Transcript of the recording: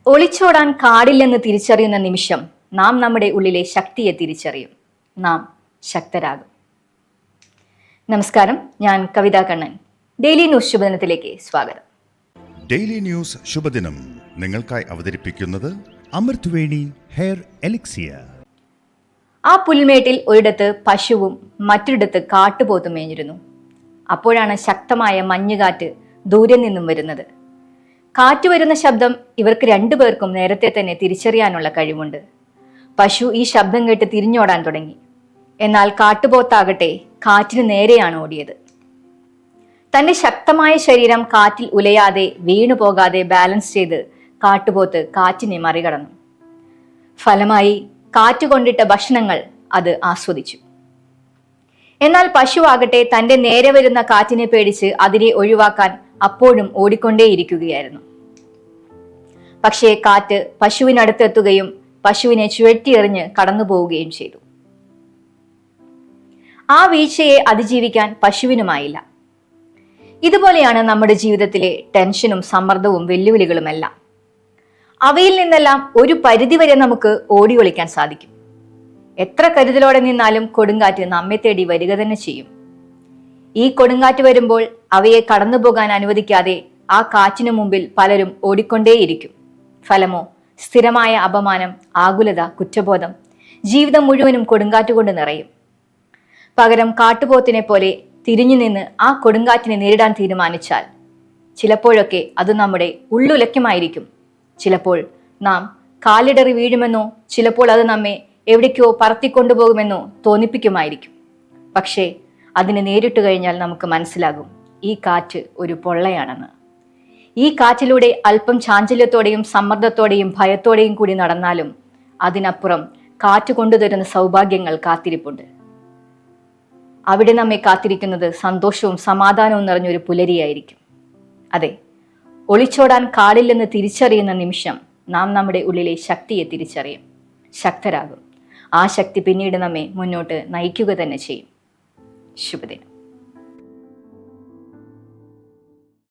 ഒളിച്ചോടാൻ കാടില്ലെന്ന് തിരിച്ചറിയുന്ന നിമിഷം നാം നമ്മുടെ ഉള്ളിലെ ശക്തിയെ തിരിച്ചറിയും. നാം ശക്തരാകും. നമസ്കാരം, ഞാൻ കവിതാ കണ്ണൻ. ഡെയിലി ന്യൂസ് ശുഭദിനത്തിലേക്ക് സ്വാഗതം. ഡെയിലി ന്യൂസ് ശുഭദിനം നിങ്ങൾക്കായി അവതരിപ്പിക്കുന്നത് അമൃത്വേണി ഹെയർ എലിക്സിയർ. ആ പുൽമേട്ടിൽ ഒരിടത്ത് പശുവും മറ്റൊരിടത്ത് കാട്ടുപോത്തും മേഞ്ഞിരുന്നു. അപ്പോഴാണ് ശക്തമായ മഞ്ഞുകാറ്റ് ദൂരെ നിന്നും വരുന്നത്. കാറ്റ് വരുന്ന ശബ്ദം ഇവർക്ക് രണ്ടുപേർക്കും നേരത്തെ തന്നെ തിരിച്ചറിയാനുള്ള കഴിവുണ്ട്. പശു ഈ ശബ്ദം കേട്ട് തിരിഞ്ഞോടാൻ തുടങ്ങി. എന്നാൽ കാട്ടുപോത്താകട്ടെ കാറ്റിന് നേരെയാണ് ഓടിയത്. തന്റെ ശക്തമായ ശരീരം കാറ്റിൽ ഉലയാതെ വീണു പോകാതെ ബാലൻസ് ചെയ്ത് കാട്ടുപോത്ത് കാറ്റിനെ മറികടന്നു. ഫലമായി കാറ്റ് കൊണ്ടിട്ട ഭക്ഷണങ്ങൾ അത് ആസ്വദിച്ചു. എന്നാൽ പശു ആകട്ടെ തന്റെ നേരെ വരുന്ന കാറ്റിനെ പേടിച്ച് അതിനെ ഒഴിവാക്കാൻ അപ്പോഴും ഓടിക്കൊണ്ടേയിരിക്കുകയായിരുന്നു. പക്ഷേ കാറ്റ് പശുവിനടുത്തെത്തുകയും പശുവിനെ ചുഴറ്റിയെറിഞ്ഞ് കടന്നു പോവുകയും ചെയ്തു. ആ വീഴ്ചയെ അതിജീവിക്കാൻ പശുവിനുമായില്ല. ഇതുപോലെയാണ് നമ്മുടെ ജീവിതത്തിലെ ടെൻഷനും സമ്മർദ്ദവും വെല്ലുവിളികളുമെല്ലാം. അവയിൽ നിന്നെല്ലാം ഒരു പരിധിവരെ നമുക്ക് ഓടി ഒളിക്കാൻ സാധിക്കും. എത്ര കരുതലോടെ നിന്നാലും കൊടുങ്കാറ്റ് നമ്മെ തേടി വരിക തന്നെ ചെയ്യും. ഈ കൊടുങ്കാറ്റ് വരുമ്പോൾ അവയെ കടന്നു പോകാൻ അനുവദിക്കാതെ ആ കാറ്റിനു മുമ്പിൽ പലരും ഓടിക്കൊണ്ടേയിരിക്കും. ഫലമോ സ്ഥിരമായ അപമാനം, ആകുലത, കുറ്റബോധം. ജീവിതം മുഴുവനും കൊടുങ്കാറ്റ് കൊണ്ട് നിറയും. പകരം കാട്ടുപോത്തിനെ പോലെ തിരിഞ്ഞു നിന്ന് ആ കൊടുങ്കാറ്റിനെ നേരിടാൻ തീരുമാനിച്ചാൽ ചിലപ്പോഴൊക്കെ അത് നമ്മുടെ ഉള്ളുലയ്ക്കുമായിരിക്കും. ചിലപ്പോൾ നാം കാലിടറി വീഴുമെന്നോ ചിലപ്പോൾ അത് നമ്മെ എവിടേക്കോ പറത്തിക്കൊണ്ടുപോകുമെന്നോ തോന്നിപ്പിക്കുമായിരിക്കും. പക്ഷേ അതിനെ നേരിട്ട് കഴിഞ്ഞാൽ നമുക്ക് മനസ്സിലാകും ഈ കാറ്റ് ഒരു പൊള്ളയാണെന്ന്. ഈ കാറ്റിലൂടെ അല്പം ചാഞ്ചല്യത്തോടെയും സമ്മർദ്ദത്തോടെയും ഭയത്തോടെയും കൂടി നടന്നാലും അതിനപ്പുറം കാറ്റ് കൊണ്ടുതരുന്ന സൗഭാഗ്യങ്ങൾ കാത്തിരിപ്പുണ്ട്. അവിടെ നമ്മെ കാത്തിരിക്കുന്നത് സന്തോഷവും സമാധാനവും നിറഞ്ഞൊരു പുലരിയായിരിക്കും. അതെ, ഒളിച്ചോടാൻ കാടില്ലെന്ന് തിരിച്ചറിയുന്ന നിമിഷം നാം നമ്മുടെ ഉള്ളിലെ ശക്തിയെ തിരിച്ചറിയും, ശക്തരാകും. ആ ശക്തി പിന്നീട് നമ്മെ മുന്നോട്ട് നയിക്കുക തന്നെ ചെയ്യും. ശുഭദിനം.